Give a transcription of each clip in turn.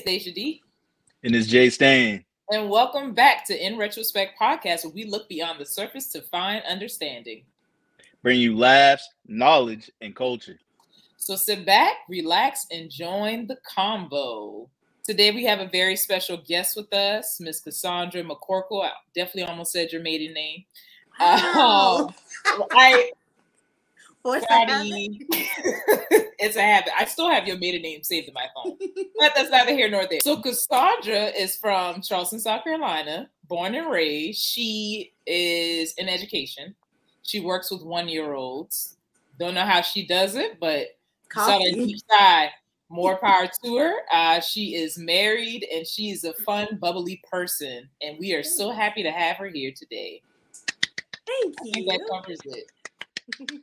it's Dashia D. And it's JStan. And welcome back to In Retrospect Podcast, where we look beyond the surface to find understanding. Bring you laughs, knowledge, and culture. So sit back, relax, and join the convo. Today we have a very special guest with us, Miss Cassondra McCorkle. I definitely almost said your maiden name. What's that? It's a habit. I still have your maiden name saved in my phone, but that's neither here nor there. So Cassondra is from Charleston, South Carolina, born and raised. She is in education. She works with 1-year-olds. Don't know how she does it, but deep side, more power to her. She is married and she's a fun, bubbly person, and we are so happy to have her here today. Thank you. I think that covers it.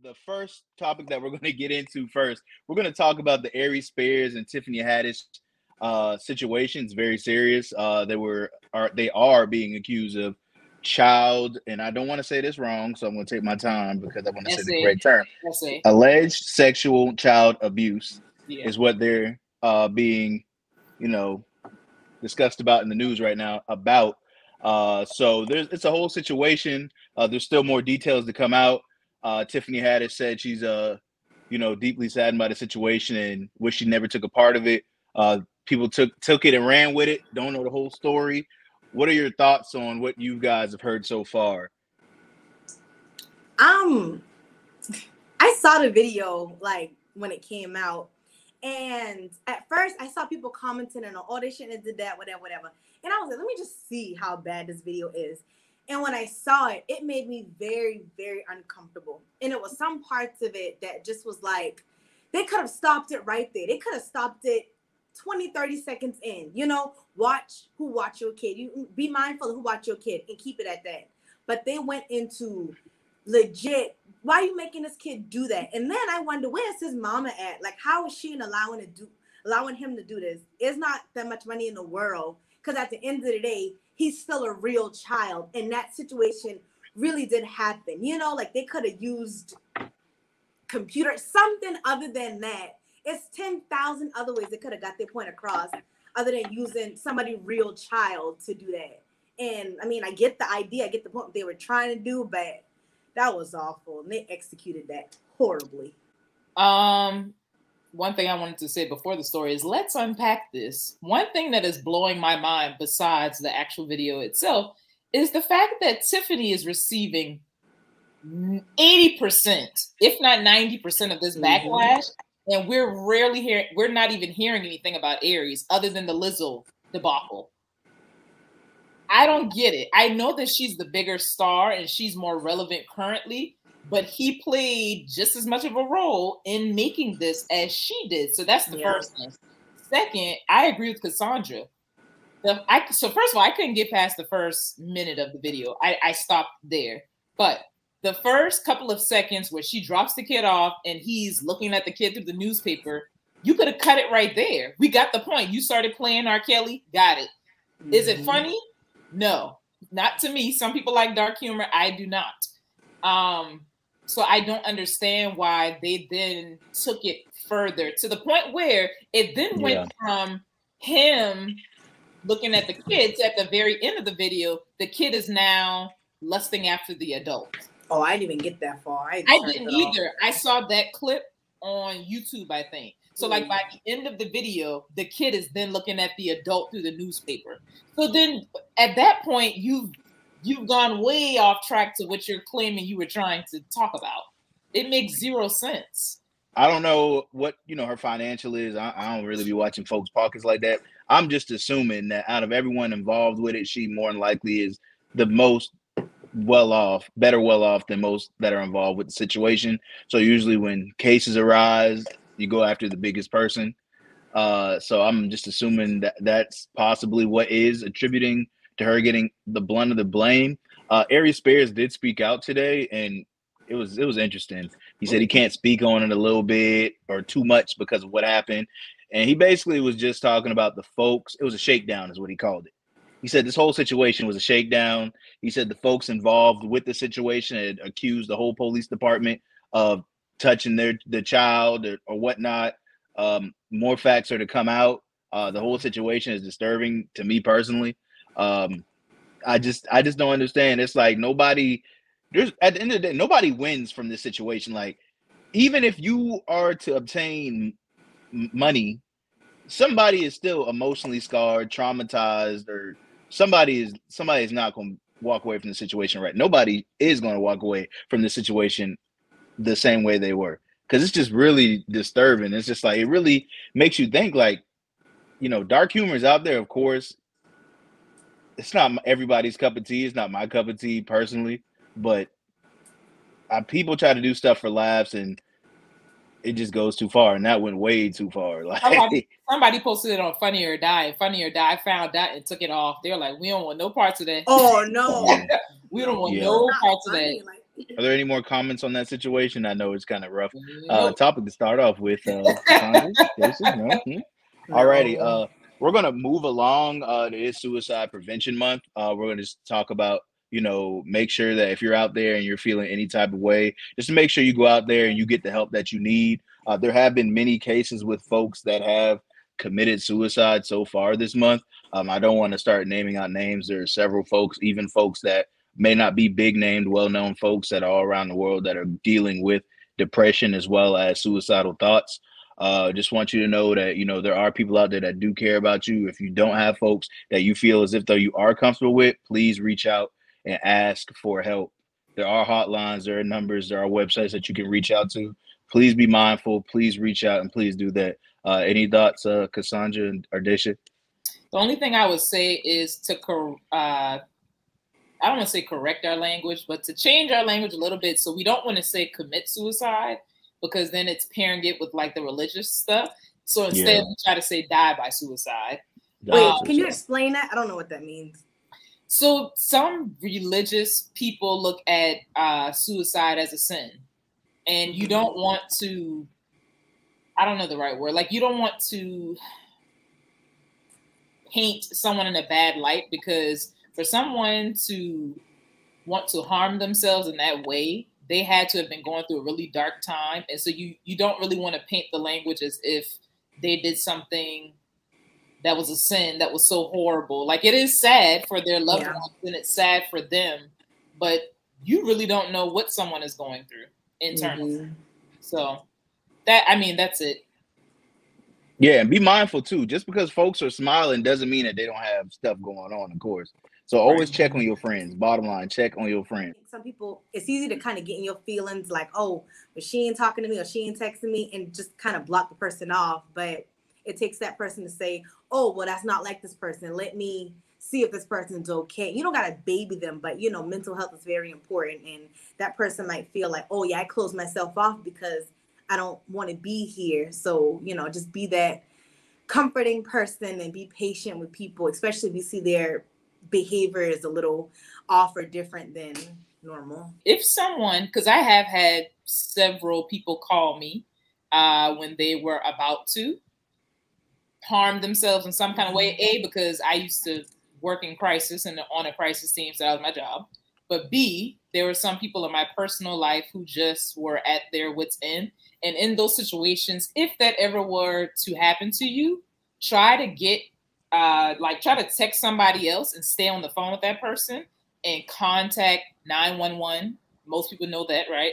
The first topic that we're going to get into first, we're going to talk about the Aries Spears and Tiffany Haddish situation. It's very serious. They are being accused of child, and I don't want to say this wrong, so I'm going to take my time because I want to say the correct term. Alleged sexual child abuse is what they're being, discussed about in the news right now about. So it's a whole situation. There's still more details to come out. Tiffany Haddish said she's deeply saddened by the situation and wish she never took a part of it. People took it and ran with it. Don't know the whole story. What are your thoughts on what you guys have heard so far? I saw the video when it came out, and at first I saw people commenting on, oh, they shouldn't have did that, whatever. And I was like, let me just see how bad this video is. And when I saw it, it made me very, very uncomfortable. And it was some parts of it that just was like, they could have stopped it right there. They could have stopped it 20, 30 seconds in. Watch your kid. You be mindful of who watch your kid and keep it at that. But they went into legit, why are you making this kid do that? And then I wonder, where's his mama at? Like, how is she allowing him to do this? It's not that much money in the world. Because at the end of the day, he's still a real child. And that situation really did happen. They could have used computer, something other than that. It's 10,000 other ways they could have got their point across other than using somebody's real child to do that. And, I get the idea. I get the point they were trying to do, but that was awful. And they executed that horribly. One thing I wanted to say before the story is let's unpack this. One thing that is blowing my mind besides the actual video itself is the fact that Tiffany is receiving 80%, if not 90% of this backlash. And we're not even hearing anything about Aries other than the Lizzo debacle. I don't get it. I know that she's the bigger star and she's more relevant currently, but he played just as much of a role in making this as she did. So that's the first thing. Second, I agree with Cassondra. So first of all, I couldn't get past the first minute of the video. I stopped there. But the first couple of seconds where she drops the kid off and he's looking at the kid through the newspaper, you could have cut it right there. We got the point. You started playing R. Kelly. Got it. Is it funny? No, not to me. Some people like dark humor. I do not. So I don't understand why they then took it further to the point where it then went from him looking at the kids at the very end of the video. The kid is now lusting after the adult. Oh, I didn't even get that far. I didn't either. I saw that clip on YouTube, I think. So by the end of the video, the kid is then looking at the adult through the newspaper. So then at that point, you've gone way off track to what you're claiming you were trying to talk about. It makes zero sense. I don't know what, her financial is. I don't really be watching folks' pockets like that. I'm just assuming that out of everyone involved with it, she more than likely is the most better well off than most that are involved with the situation. So usually when cases arise, you go after the biggest person. So I'm just assuming that that's possibly what is attributing to her getting the blunt of the blame. Aries Spears did speak out today, and it was interesting. He said he can't speak on it a little bit or too much because of what happened. And he basically was just talking about the folks. It was a shakedown is what he called it. He said this whole situation was a shakedown. He said the folks involved with the situation had accused the whole police department of touching the child or whatnot. More facts are to come out. The whole situation is disturbing to me personally. I just don't understand. It's like nobody. There's at the end of the day, nobody wins from this situation. Like, even if you are to obtain money, somebody is still emotionally scarred, traumatized, or somebody is not going to walk away from the situation right. Nobody is going to walk away from the situation the same way they were, because it's just really disturbing. It's just like, it really makes you think, like, you know, dark humor is out there, of course. It's not everybody's cup of tea. It's not my cup of tea personally, but people try to do stuff for laughs, and it just goes too far, and that went way too far. Like, somebody posted it on Funny or Die. Funny or Die found that and took it off. They're like, we don't want no parts of that. Oh no, we don't want no parts of that. Are there any more comments on that situation? I know it's kind of rough. Topic to start off with. Alrighty. We're gonna move along. It is Suicide Prevention Month. We're gonna just talk about, you know, make sure that if you're out there and you're feeling any type of way, just to make sure you go out there and you get the help that you need. There have been many cases with folks that have committed suicide so far this month. I don't want to start naming out names. There are several folks, even folks that may not be big named, well-known folks that are all around the world that are dealing with depression as well as suicidal thoughts. Just want you to know that, you know, there are people out there that do care about you. If you don't have folks that you feel as if though you are comfortable with, please reach out and ask for help. There are hotlines, there are numbers, there are websites that you can reach out to. Please be mindful. Please reach out and please do that. Any thoughts, Cassondra or Dashia? The only thing I would say is to I don't want to say correct our language, but to change our language a little bit. So we don't want to say commit suicide, because then it's pairing it with like the religious stuff. So instead we try to say die by suicide. Wait, can you explain that? I don't know what that means. So some religious people look at suicide as a sin, and you don't want to, I don't know the right word, like you don't want to paint someone in a bad light, because for someone to want to harm themselves in that way, they had to have been going through a really dark time. And so you don't really want to paint the language as if they did something that was a sin that was so horrible. Like, it is sad for their loved ones, and it's sad for them, but you really don't know what someone is going through internally. So that's it. Yeah, and be mindful too. Just because folks are smiling doesn't mean that they don't have stuff going on, of course. So always check on your friends. Bottom line, check on your friends. Some people, it's easy to kind of get in your feelings, like, oh, but she ain't talking to me or she ain't texting me, and just kind of block the person off. But it takes that person to say, oh, well, that's not like this person. Let me see if this person's okay. You don't got to baby them, but, you know, mental health is very important. And that person might feel like, oh, yeah, I closed myself off because I don't want to be here. So, you know, just be that comforting person and be patient with people, especially if you see their behavior is a little off or different than normal. If someone, because I have had several people call me when they were about to harm themselves in some kind of way, because I used to work in crisis and on a crisis team, so that was my job. But B, there were some people in my personal life who just were at their wits' end. And in those situations, if that ever were to happen to you, try to get try to text somebody else and stay on the phone with that person and contact 911. Most people know that, right?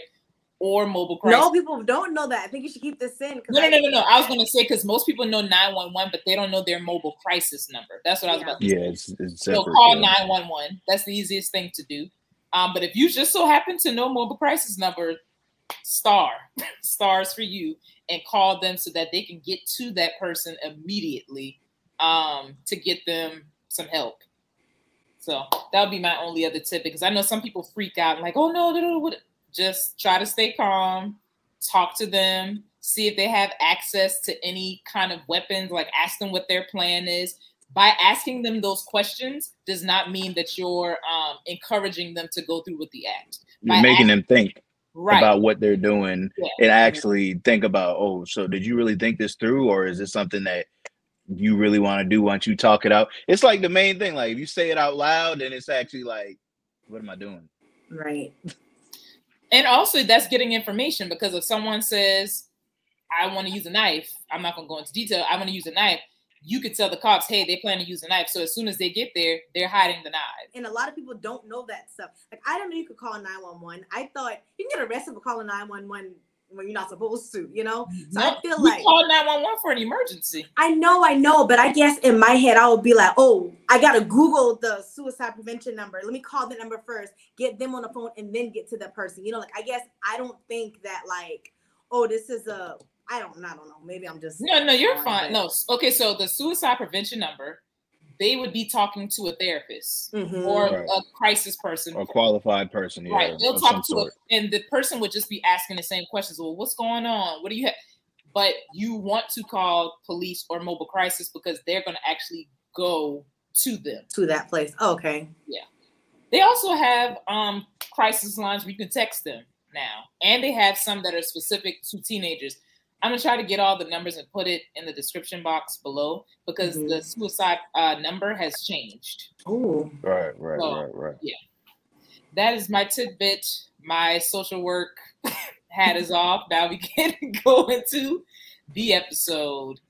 Or mobile crisis. No, people don't know that. I think you should keep this in. No. I was going to say, because most people know 911, but they don't know their mobile crisis number. That's what I was about to say. Yeah, it's separate. So call 911. That's the easiest thing to do. But if you just so happen to know mobile crisis number, stars for you, and call them so that they can get to that person immediately to get them some help. So that would be my only other tip, because I know some people freak out like, oh no, just try to stay calm, talk to them, see if they have access to any kind of weapons, like ask them what their plan is. By asking them those questions does not mean that you're encouraging them to go through with the act. You're making them think about what they're doing and actually think about, oh, so did you really think this through, or is this something that you really want to do once you talk it out? It's like the main thing, like if you say it out loud, then it's actually like, what am I doing? Right. And also that's getting information, because if someone says, I want to use a knife, I'm not going to go into detail, I want to use a knife, you could tell the cops, hey, they plan to use a knife. So as soon as they get there, they're hiding the knife. And a lot of people don't know that stuff. Like, I don't know you could call 911. I thought you can get arrested for calling 911 when you're not supposed to, you know? So no, I feel like call 911 for an emergency. I know, but I guess in my head I would be like, oh, I gotta Google the suicide prevention number. Let me call the number first, get them on the phone, and then get to the person. You know, like I guess I don't think that like, oh, this is a I don't know. Maybe I'm just no, you're fine. No, okay, so the suicide prevention number, they would be talking to a therapist or a crisis person. Or qualified person, yeah. Right. They'll talk to and the person would just be asking the same questions. Well, what's going on? What do you have? But you want to call police or mobile crisis because they're going to actually go to them. To that place. Oh, okay. Yeah. They also have crisis lines where you can text them now. And they have some that are specific to teenagers. I'm going to try to get all the numbers and put it in the description box below because the suicide number has changed. Oh, right. Yeah. That is my tidbit. My social work hat is off. Now we can go into the episode.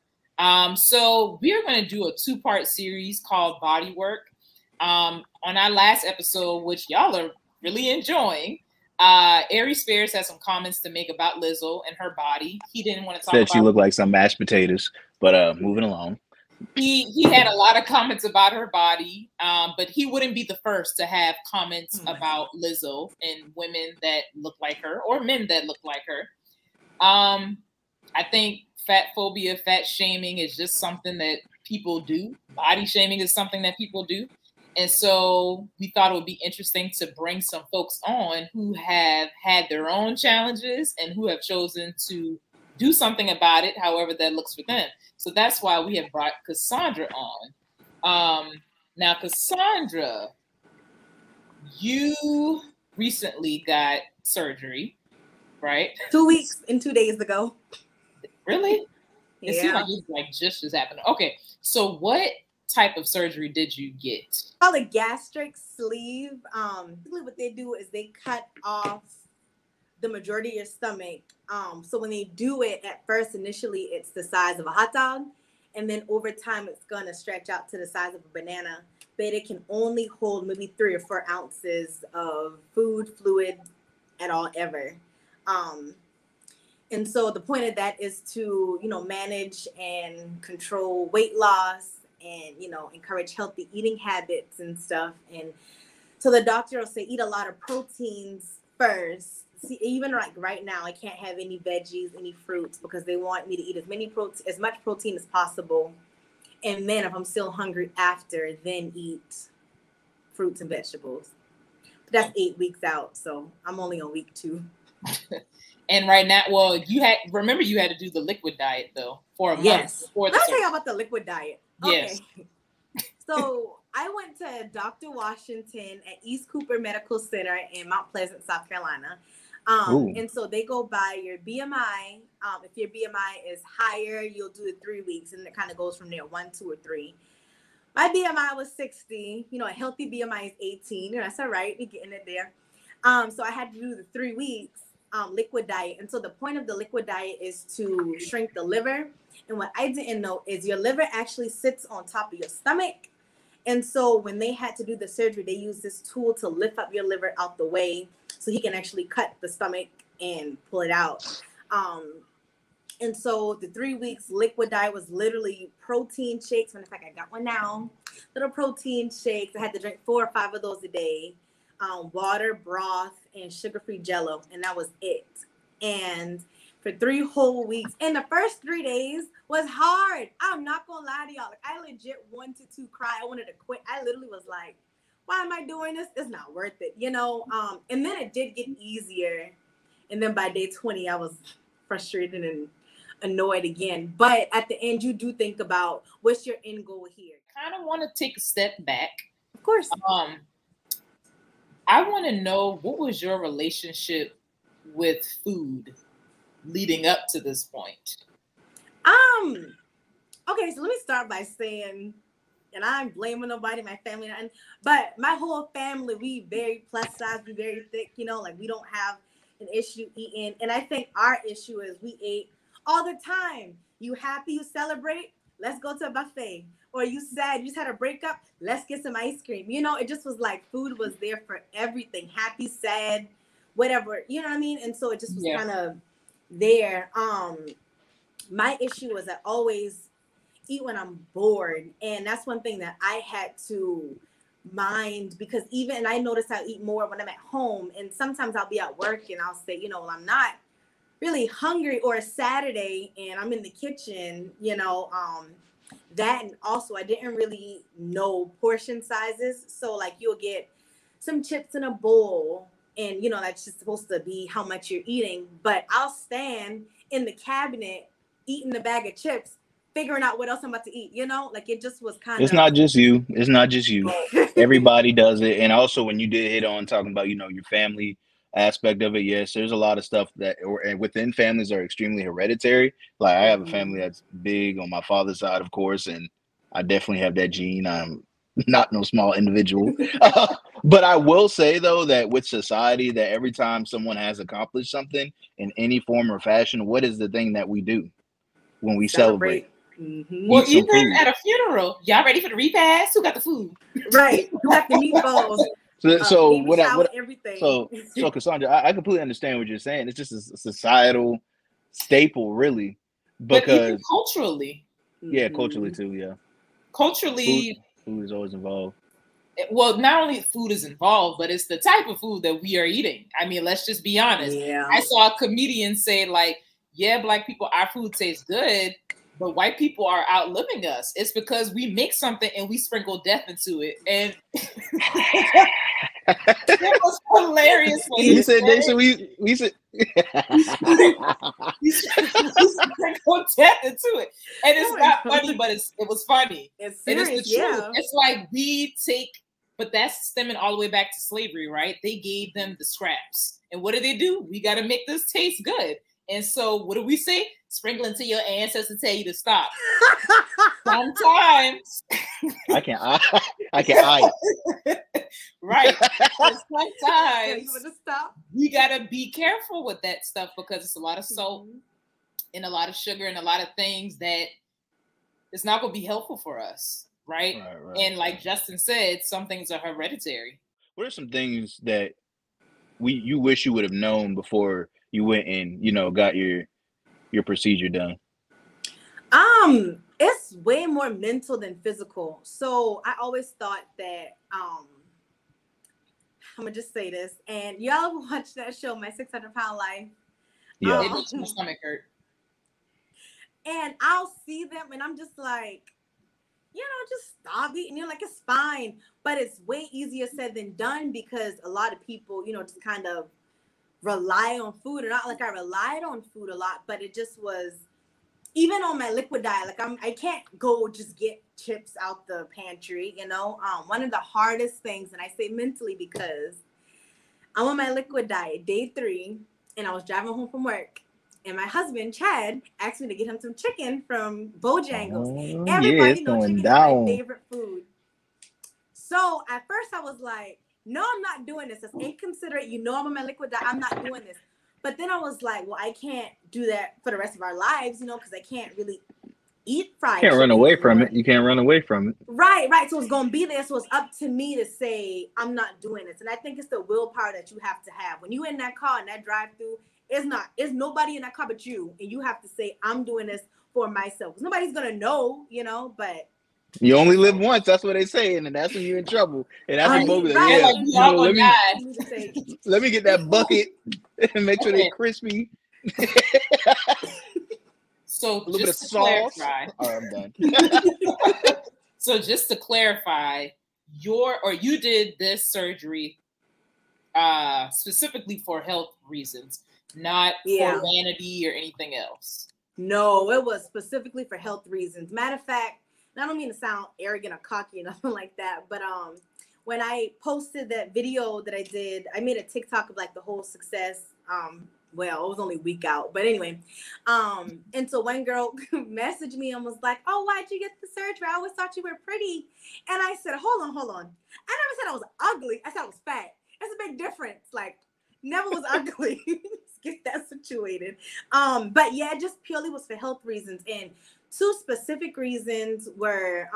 So we are going to do a 2-part series called Body Work. On our last episode, which y'all are really enjoying, Aries Spears has some comments to make about Lizzo and her body. He didn't want to talk about she looked like some mashed potatoes, but moving along. He had a lot of comments about her body, but he wouldn't be the first to have comments about Lizzo and women that look like her or men that look like her. I think fat phobia, fat shaming is just something that people do. Body shaming is something that people do. And so we thought it would be interesting to bring some folks on who have had their own challenges and who have chosen to do something about it, however that looks for them. So that's why we have brought Cassondra on. Now, Cassondra, you recently got surgery, right? 2 weeks and 2 days ago. Really? Yeah. It seems like it's like just happened. Okay, so what type of surgery did you get? Called a gastric sleeve. Basically what they do is they cut off the majority of your stomach. So when they do it at first, initially it's the size of a hot dog, and then over time it's gonna stretch out to the size of a banana, but it can only hold maybe 3 or 4 ounces of food, fluid at all ever. And so the point of that is to, manage and control weight loss and, encourage healthy eating habits and stuff. And so the doctor will say, eat a lot of proteins first. See, even like right now, I can't have any veggies, any fruits, because they want me to eat as much protein as possible. And then if I'm still hungry after, then eat fruits and vegetables. But that's 8 weeks out. So I'm only on week 2. And right now, well, you had to do the liquid diet though for a month. Yes. Let me tell you about the liquid diet. Yes. Okay. So I went to Dr. Washington at East Cooper Medical Center in Mount Pleasant, South Carolina. And so they go by your BMI. If your BMI is higher, you'll do it 3 weeks, and it kind of goes from there, 1, 2, or 3. My BMI was 60. A healthy BMI is 18. That's all right. We're getting it there. So I had to do the 3 weeks liquid diet. And so the point of the liquid diet is to shrink the liver. And what I didn't know is your liver actually sits on top of your stomach. And so when they had to do the surgery, they used this tool to lift up your liver out the way so he can actually cut the stomach and pull it out. And so the 3 weeks liquid diet was literally protein shakes. In fact, I got one now. Little protein shakes. I had to drink 4 or 5 of those a day. Water, broth, and sugar-free Jello. And that was it. And for 3 whole weeks. And the first 3 days was hard. I'm not going to lie to y'all. Like, I legit wanted to cry. I wanted to quit. I literally was like, why am I doing this? It's not worth it, And then it did get easier. And then by day 20, I was frustrated and annoyed again. But at the end, you do think about what's your end goal here. Kind of want to take a step back. Of course. I want to know, what was your relationship with food leading up to this point? Okay, so let me start by saying, and I'm blaming nobody, my family, but my whole family, we very plus size, we very thick, like we don't have an issue eating. And I think our issue is we ate all the time. You happy, you celebrate, let's go to a buffet. Or you sad, you just had a breakup, let's get some ice cream. You know, it just was like food was there for everything. Happy, sad, whatever. You know what I mean? And so it just was kind of there. My issue was I always eat when I'm bored. And that's one thing that I had to mind, because even I notice I eat more when I'm at home. And sometimes I'll be at work and I'll say, you know, well, I'm not really hungry, or a Saturday and I'm in the kitchen, you know, that, and also I didn't really know portion sizes. So like you'll get some chips in a bowl and, you know, that's just supposed to be how much you're eating. But I'll stand in the cabinet eating the bag of chips, figuring out what else I'm about to eat, you know, like it just was kind of. It's not just you. It's not just you. Everybody does it. And also when you did hit on talking about, you know, your family aspect of it, yes, there's a lot of stuff that and within families are extremely hereditary. Like I have a family that's big on my father's side, of course, and I definitely have that gene. I'm not no small individual. But I will say though that with society, that every time someone has accomplished something in any form or fashion, what is the thing that we do when we celebrate? Well, even at a funeral, y'all ready for the repast? Who got the food? Right. Who got the meatballs? So everything. So Cassondra, I completely understand what you're saying. It's just a societal staple, really, because but even culturally. Yeah, culturally too. Yeah, culturally, food is always involved. Well, not only food is involved, but it's the type of food that we are eating. I mean, let's just be honest. Yeah. I saw a comedian say, like, yeah, Black people, our food tastes good, but white people are outliving us. It's because we make something and we sprinkle death into it. And it was hilarious. When he said they said we said we sprinkle death into it. And it's not funny, but it was funny. It's serious, and it's the truth. It's like we take, but that's stemming all the way back to slavery, right? They gave them the scraps. And what do? We got to make this taste good. And so what do we say? Sprinkle until your ancestors tell you to stop. Sometimes I can right. Sometimes stop. We gotta be careful with that stuff because it's a lot of salt and a lot of sugar and a lot of things that it's not gonna be helpful for us, right? And like Justin said, some things are hereditary. What are some things that you wish you would have known before you went and, you know, got your procedure done? It's way more mental than physical. So I always thought that I'm gonna just say this, and y'all watch that show, My 600-Pound Life. Yeah, it makes my stomach hurt. And I'll see them, and I'm just like, you know, just stop eating. You're like, it's fine, but it's way easier said than done because a lot of people, you know, just kind of rely on food. And not like I relied on food a lot, but it just was. Even on my liquid diet, like I can't go just get chips out the pantry, you know. One of the hardest things, and I say mentally because I'm on my liquid diet, day 3, and I was driving home from work, and my husband Chad asked me to get him some chicken from Bojangles. Everybody knows chicken is my favorite food. So at first I was like, no, I'm not doing this. It's inconsiderate. You know I'm on my liquid diet. I'm not doing this. But then I was like, well, I can't do that for the rest of our lives, you know, because I can't really eat fried chicken. You can't run away from it. You can't run away from it. Right. So it's going to be there. So it's up to me to say, I'm not doing this. And I think it's the willpower that you have to have. When you're in that car and that drive-through, it's nobody in that car but you. And you have to say, I'm doing this for myself. Because nobody's going to know, you know, but. You only live once. That's what they say, and that's when you're in trouble. And that's when both let me get that bucket and make sure they're crispy. So a little bit of sauce. Clarify. All right, I'm done. So just to clarify, you did this surgery specifically for health reasons, not for vanity or anything else. No, it was specifically for health reasons. Matter of fact, I don't mean to sound arrogant or cocky or nothing like that, but when I posted that video that I did, I made a TikTok of like the whole success. Well, it was only a week out, but anyway. And so one girl messaged me and was like, "Oh, why'd you get the surgery? I always thought you were pretty." And I said, hold on. I never said I was ugly. I said I was fat. That's a big difference. Like, never was ugly. Let's get that situated. But yeah, it just purely was for health reasons. And two specific reasons were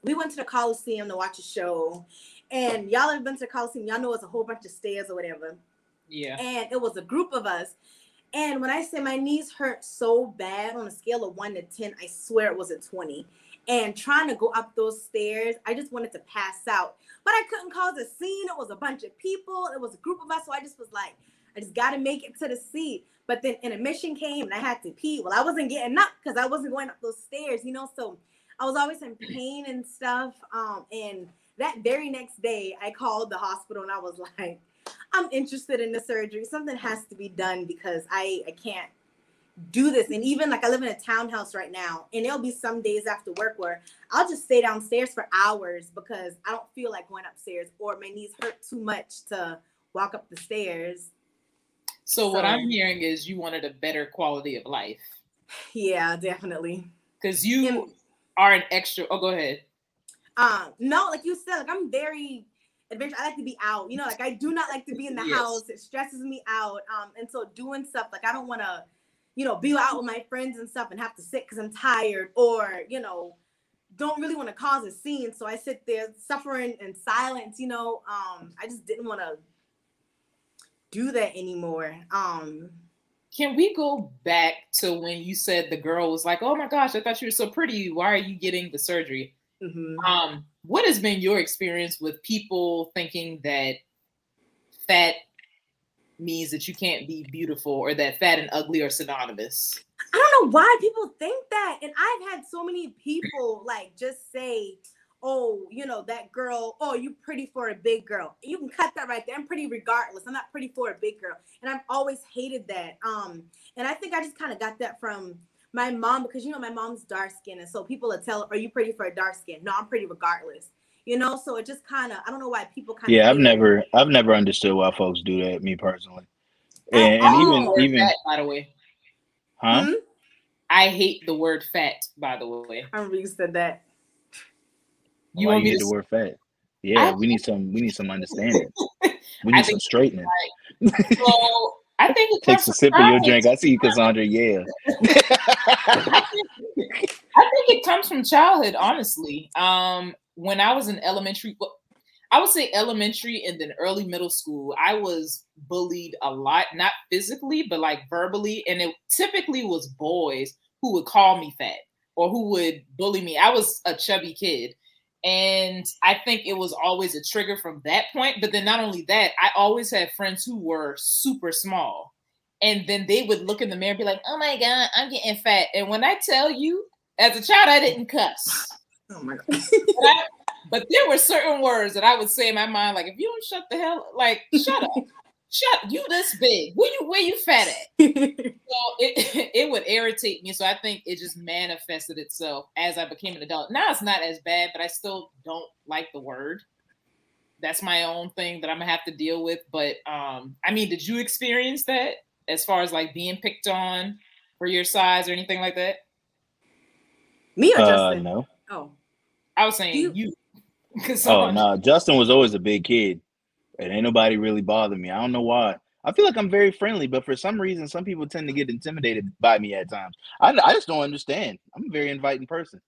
we went to the Coliseum to watch a show, and y'all have been to the Coliseum, y'all know it's a whole bunch of stairs or whatever. Yeah. And it was a group of us. And when I say my knees hurt so bad on a scale of 1 to 10, I swear it was a 20. And trying to go up those stairs, I just wanted to pass out. But I couldn't cause a scene. It was a bunch of people. It was a group of us. So I just was like, I just got to make it to the seat. But then intermission came and I had to pee. Well, I wasn't getting up because I wasn't going up those stairs, you know. So I was always in pain and stuff. And that very next day, I called the hospital and I was like, I'm interested in the surgery. Something has to be done because I can't do this. And even like I live in a townhouse right now, and there'll be some days after work where I'll just stay downstairs for hours because I don't feel like going upstairs, or my knees hurt too much to walk up the stairs. So what I'm hearing is you wanted a better quality of life. Yeah, definitely. Because you are an extra. Oh, go ahead. No, like you said, like I'm very adventure. I like to be out, you know, like I do not like to be in the house. It stresses me out. And so doing stuff like I don't want to, you know, be out with my friends and stuff and have to sit because I'm tired, or, you know, don't really want to cause a scene. So I sit there suffering in silence, you know. I just didn't want to do that anymore. Can we go back to when you said the girl was like, oh my gosh, I thought you were so pretty. Why are you getting the surgery? Mm-hmm. What has been your experience with people thinking that fat means that you can't be beautiful, or that fat and ugly are synonymous? I don't know why people think that. And I've had so many people like just say, oh, you know, that girl, oh, you pretty for a big girl. You can cut that right there. I'm pretty regardless. I'm not pretty for a big girl. And I've always hated that. And I think I just kind of got that from my mom, because, you know, my mom's dark skin. And so people will tell, are you pretty for a dark skin? No, I'm pretty regardless. You know, so it just kind of, I don't know why people kind of. Yeah, I've never understood why folks do that, me personally. And even fat, by the way. Huh? Hmm? I hate the word fat, by the way. I remember you said that. You want me to the word fat? Yeah, we need some understanding. We need some straightening. So I think it takes a sip of your drink. I see you, Cassondra. Yeah. I think it comes from childhood, honestly. When I was in elementary, I would say elementary and then early middle school, I was bullied a lot, not physically, but like verbally. And it typically was boys who would call me fat or who would bully me. I was a chubby kid. And I think it was always a trigger from that point. But then not only that, I always had friends who were super small. And then they would look in the mirror and be like, oh my God, I'm getting fat. And when I tell you, as a child, I didn't cuss. Oh my God. But there were certain words that I would say in my mind, like, if you don't shut the hell, like, shut up. You this big. Where you fat at? So it would irritate me. So I think it just manifested itself as I became an adult. Now it's not as bad, but I still don't like the word. That's my own thing that I'm gonna have to deal with. But I mean, did you experience that as far as like being picked on for your size or anything like that? Me or Justin? No. Oh. I was saying you. Oh no, Justin was always a big kid. And ain't nobody really bothered me. I don't know why. I feel like I'm very friendly, but for some reason, some people tend to get intimidated by me at times. I just don't understand. I'm a very inviting person.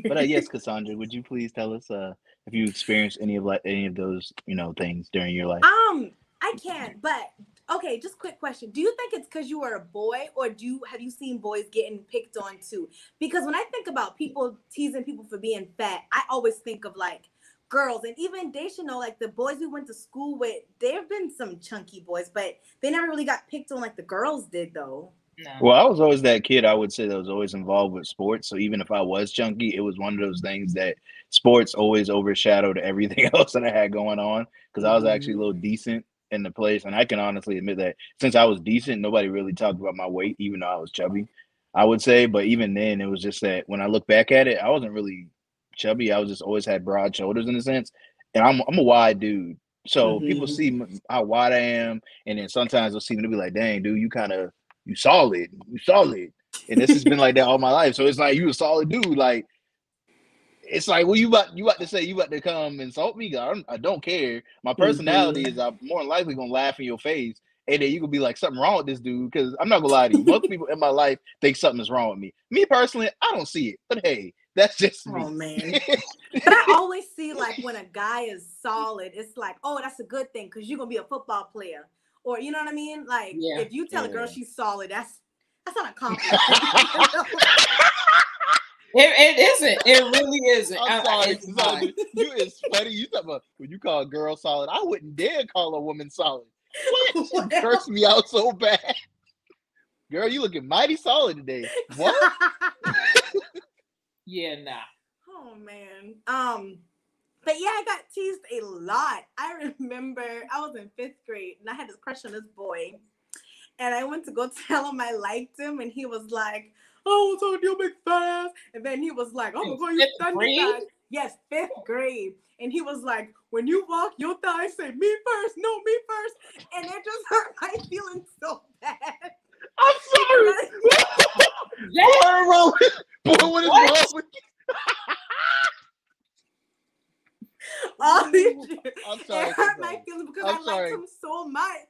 But yes, Cassondra, would you please tell us if you experienced any of those, you know, things during your life? I can't. But okay, just quick question: do you think it's because you were a boy, or have you seen boys getting picked on too? Because when I think about people teasing people for being fat, I always think of like girls, and even Dashia, know, like the boys we went to school with, there have been some chunky boys, but they never really got picked on like the girls did, though. No. Well, I was always that kid, I would say, that was always involved with sports. So even if I was chunky, it was one of those things that sports always overshadowed everything else that I had going on, because I was actually a little decent in the place. And I can honestly admit that since I was decent, nobody really talked about my weight, even though I was chubby, I would say. But even then, it was just that when I look back at it, I wasn't really chubby. I was just always had broad shoulders in a sense, and I'm a wide dude. So people see how wide I am, and then sometimes they'll see me to be like, "Dang, dude, you solid." And this has been like that all my life. So it's like, you a solid dude. Like, it's like, well, you about to say you about to come insult me? I don't care. My personality is I'm more than likely gonna laugh in your face and then you could be like, something wrong with this dude. Because I'm not gonna lie to you, most people in my life think something is wrong with me. Me personally, I don't see it, but hey, that's just me. Oh man. But I always see like when a guy is solid, it's like, oh, that's a good thing because you're gonna be a football player, or you know what I mean. Like if you tell a girl she's solid, that's not a compliment. It isn't. It really isn't. I'm sorry. You is funny. You talking about when you call a girl solid? I wouldn't dare call a woman solid. What? She cursed me out so bad. Girl, you looking mighty solid today. What? Yeah, nah. Oh man. But yeah, I got teased a lot. I remember I was in 5th grade and I had this crush on this boy. And I went to go tell him I liked him, and he was like, "Oh, so you big fast." And then he was like, "Oh, my God, you thunderbird." Yes, 5th grade. And he was like, "When you walk your thighs, say me first, no, me first." And it just hurt my feelings so bad. I'm sorry. Boy, what is wrong with you? All these I'm sorry. It hurt my feelings because I liked him so much.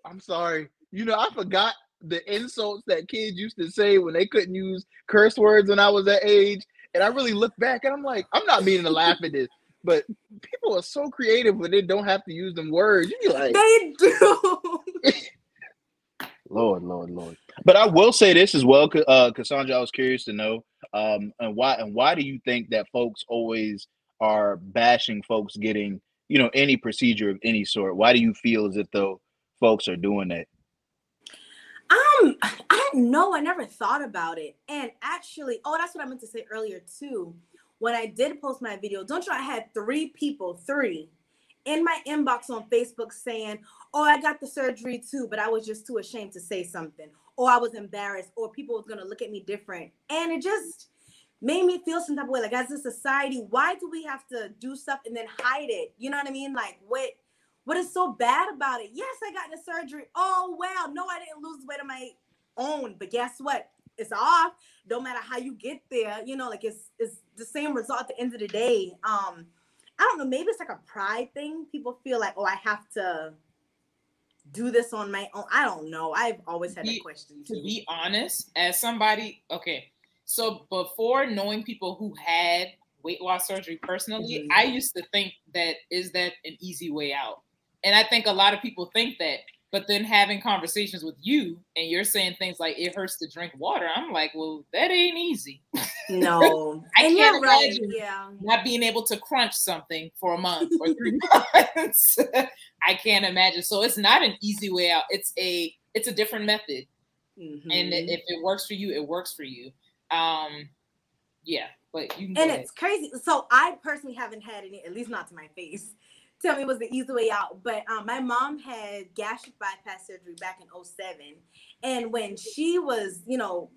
I'm sorry. You know, I forgot the insults that kids used to say when they couldn't use curse words when I was that age. And I really look back and I'm like, I'm not meaning to laugh at this, but people are so creative when they don't have to use them words. You be like, they do. Lord. But I will say this as well, Cassondra, I was curious to know, and why do you think that folks always are bashing folks getting, you know, any procedure of any sort? Why do you feel as if though folks are doing that? I don't know. I never thought about it. And actually, that's what I meant to say earlier too. When I did post my video, don't you know, I had 3 people in my inbox on Facebook saying, "Oh, I got the surgery too, but I was just too ashamed to say something, or I was embarrassed, or people was gonna look at me different." And it just made me feel some type of way. Like, as a society, why do we have to do stuff and then hide it? You know what I mean? Like, what is so bad about it? Yes, I got the surgery. Oh, well, no, I didn't lose weight on my own. But guess what? It's off. No matter how you get there, you know, like it's the same result at the end of the day. I don't know. Maybe it's like a pride thing. People feel like, oh, I have to do this on my own. I don't know. I've always had that question too. To be honest, as somebody, okay, so before knowing people who had weight loss surgery personally, I used to think that is that an easy way out. And I think a lot of people think that, but then having conversations with you and you're saying things like it hurts to drink water, I'm like, well, that ain't easy. No. I can't imagine not being able to crunch something for a month or 3 months. I can't imagine. So it's not an easy way out. It's a different method. Mm-hmm. And if it works for you, it works for you. Yeah, but you can and it's crazy. So I personally haven't had any, at least not to my face, tell me it was the easy way out. But my mom had gastric bypass surgery back in 2007. And when she was, you know,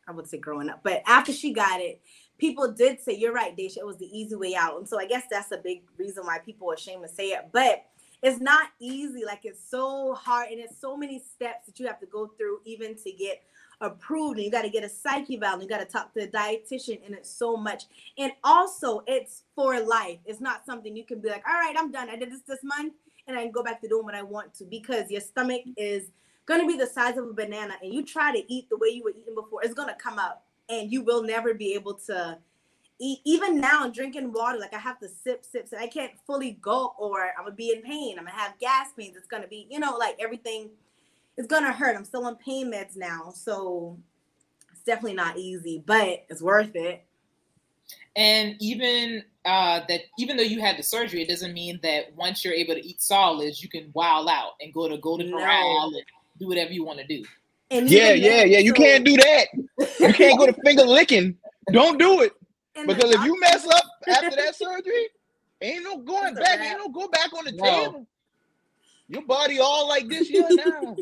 I would say growing up, but after she got it, people did say, you're right, Dacia, it was the easy way out. And so I guess that's a big reason why people are ashamed to say it. But it's not easy. Like, it's so hard. And it's so many steps that you have to go through even to get approved. And you got to get a psych eval. And you got to talk to a dietitian. And it's so much. And also, it's for life. It's not something you can be like, all right, I'm done. I did this month. And I can go back to doing what I want to. Because your stomach is going to be the size of a banana. And you try to eat the way you were eating before, it's going to come up. And you will never be able to eat. Even now, drinking water, like I have to sip. So I can't fully go, or I'm going to be in pain. I'm going to have gas pains. It's going to be, you know, like everything is going to hurt. I'm still on pain meds now. So it's definitely not easy, but it's worth it. And even even though you had the surgery, it doesn't mean that once you're able to eat solids, you can wild out and go to Golden Corral and do whatever you want to do. And yeah. You can't do that. You can't go to finger licking. Don't do it. Because if you mess up after that surgery, ain't no going back. Ain't no go back on the table. Your body all like this here now.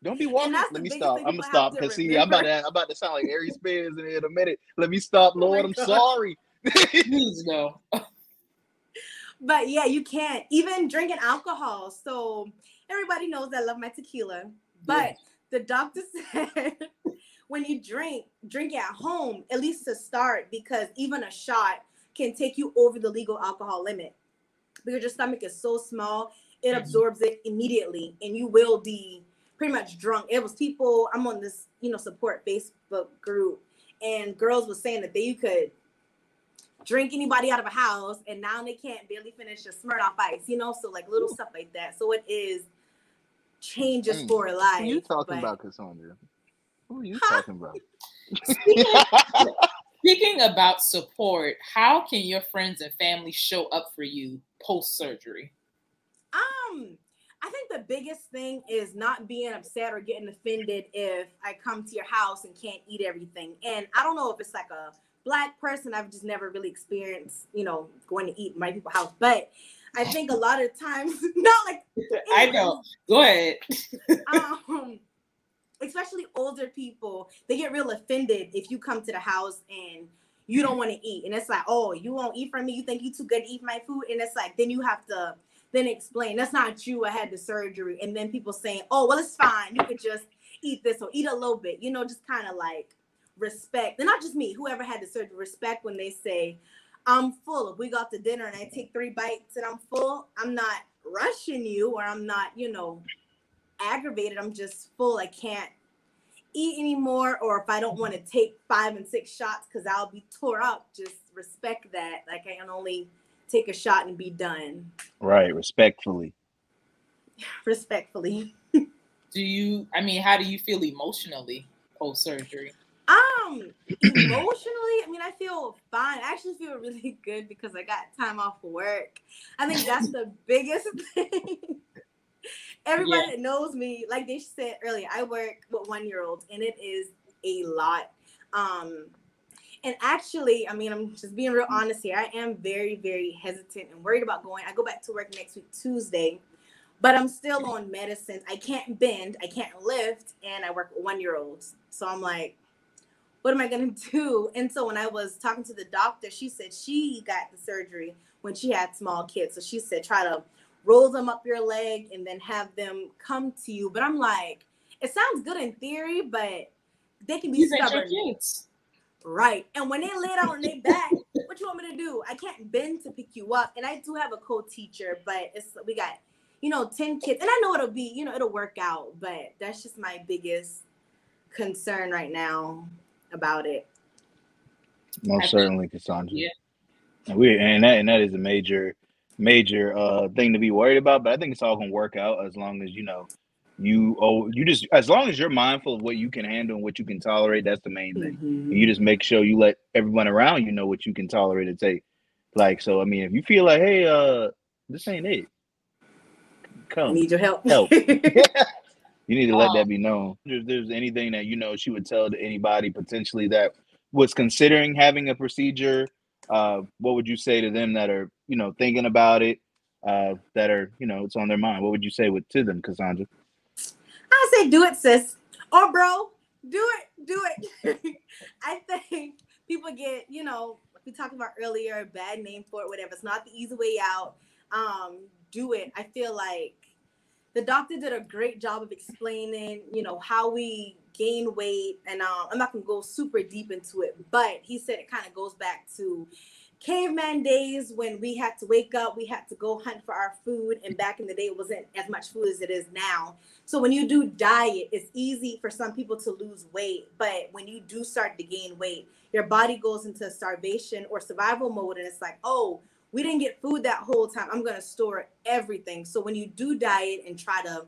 Don't be walking. Let me stop. I'm gonna stop because see, I'm about to sound like Aries Spears in a minute. Let me stop, Lord. I'm sorry. Please no. But yeah, you can't even drinking alcohol. So everybody knows I love my tequila, but the doctor said when you drink at home, at least to start, because even a shot can take you over the legal alcohol limit. because your stomach is so small, it absorbs it immediately, and you will be pretty much drunk. It was people, I'm on this, support Facebook group, and girls were saying that you could drink anybody out of a house, and now they can't barely finish a Smirnoff Ice, so like little stuff like that. So it is changes for life. Who are you talking about, Cassondra? Who are you talking about? Speaking about support, how can your friends and family show up for you post-surgery? I think the biggest thing is not being upset or getting offended if I come to your house and can't eat everything. And I don't know if it's like a Black person. I've just never really experienced, going to eat in my people's house. But I think a lot of times, not like I know. Go ahead. Especially older people, they get real offended if you come to the house and you don't want to eat. And it's like, oh, you won't eat from me? You think you too good to eat my food? And it's like, then you have to then explain, that's not true, I had the surgery. And then people saying, oh, well, it's fine, you could just eat this or eat a little bit, just kind of like respect. And not just me, whoever had the surgery, respect when they say, I'm full. If we got to dinner and I take 3 bites and I'm full, I'm not rushing you, or I'm not, aggravated. I'm just full. I can't eat anymore. Or if I don't want to take 5 and 6 shots because I'll be tore up, just respect that. Like, I can only take a shot and be done. Right. Respectfully. Respectfully. How do you feel emotionally post-surgery? Emotionally, I feel fine. I actually feel really good because I got time off work. I think that's the biggest thing. Everybody that knows me, like they said earlier, I work with 1-year-olds, and it is a lot. And actually, I'm just being real honest here. I am very, very hesitant and worried about going. I go back to work next week, Tuesday, but I'm still on medicine. I can't bend, I can't lift, and I work with 1-year-olds. So I'm like, what am I going to do? And so when I was talking to the doctor, she said she got the surgery when she had small kids. So she said, try to roll them up your leg and then have them come to you. But I'm like, it sounds good in theory, but they can be stubborn. Kids. Right. And when they lay down on their back, what you want me to do? I can't bend to pick you up. And I do have a co-teacher, but we got, 10 kids. And I know it'll be, it'll work out. But that's just my biggest concern right now about it. Most certainly, Cassondra. Yeah. And that is a major thing to be worried about. But I think it's all gonna work out as long as as long as you're mindful of what you can handle and what you can tolerate. That's the main thing. And you just make sure you let everyone around you know what you can tolerate and take. Like, so if you feel like, hey, this ain't it, come. I need your help. You need to let that be known. If there's anything that she would tell to anybody potentially that was considering having a procedure, what would you say to them that are thinking about it, that are it's on their mind? What would you say to them, Cassondra? I say do it, sis, or bro, do it. I think people get we talked about earlier, a bad name for it, whatever. It's not the easy way out. Do it. I feel like the doctor did a great job of explaining, how we gain weight. And I'm not going to go super deep into it, but he said it kind of goes back to caveman days when we had to wake up, we had to go hunt for our food. And back in the day, it wasn't as much food as it is now. So when you do diet, it's easy for some people to lose weight. But when you do start to gain weight, your body goes into starvation or survival mode. And it's like, oh, we didn't get food that whole time. I'm going to store everything. So when you do diet and try to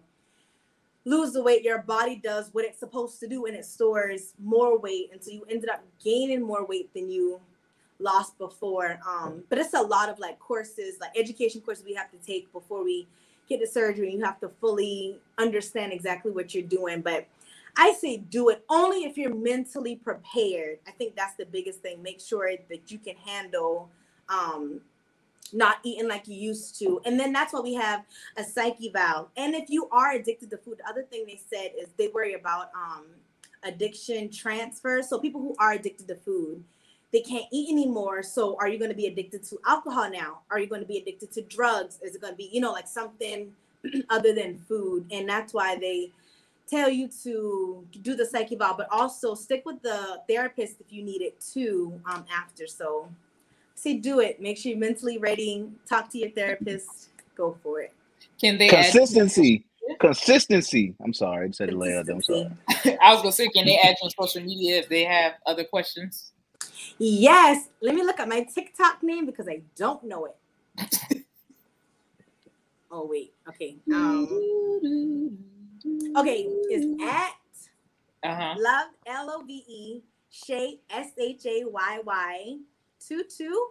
lose the weight, your body does what it's supposed to do, and it stores more weight. And so you ended up gaining more weight than you lost before. But it's a lot of courses, education courses we have to take before we get the surgery. You have to fully understand exactly what you're doing. But I say do it only if you're mentally prepared. I think that's the biggest thing. Make sure that you can handle not eating like you used to. And then that's why we have a psyche valve. And if you are addicted to food, the other thing they said is they worry about addiction transfer. So people who are addicted to food, they can't eat anymore. So are you going to be addicted to alcohol now? Are you going to be addicted to drugs? Is it going to be, something other than food? And that's why they tell you to do the psyche valve, but also stick with the therapist if you need it too after. So See, do it. Make sure you're mentally ready. Talk to your therapist. Go for it. Can they consistency? Consistency. I'm sorry, I said to lay out. I'm sorry. I was gonna say, can they add you on social media if they have other questions? Yes. Let me look at my TikTok name because I don't know it. Oh wait. Okay. Okay. It's at Love LOVE Shay SHAYY 22.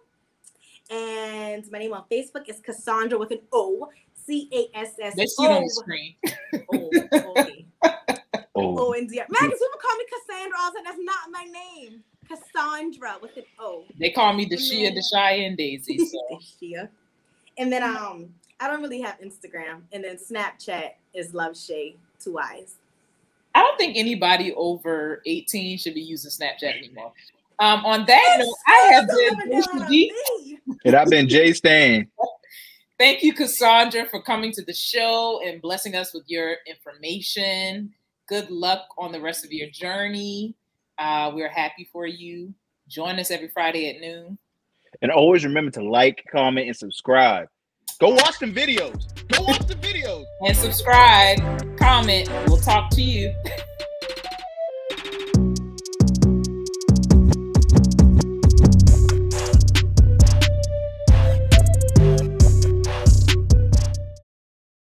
And my name on Facebook is Cassondra with an O. CASS. They see it on the screen. O and D. Man, people call me Cassandra all the time. That's not my name. Cassondra with an O. They call me Dashia, and Daisy. So. Dashia. And then I don't really have Instagram. And then Snapchat is Love Shay 2 eyes. I don't think anybody over 18 should be using Snapchat anymore. On that note, I have been Dashia D. And I've been JStan. Thank you, Cassondra, for coming to the show and blessing us with your information. Good luck on the rest of your journey. We're happy for you. Join us every Friday at noon. And always remember to like, comment, and subscribe. Go watch them videos. Go watch the videos. And subscribe, comment. We'll talk to you.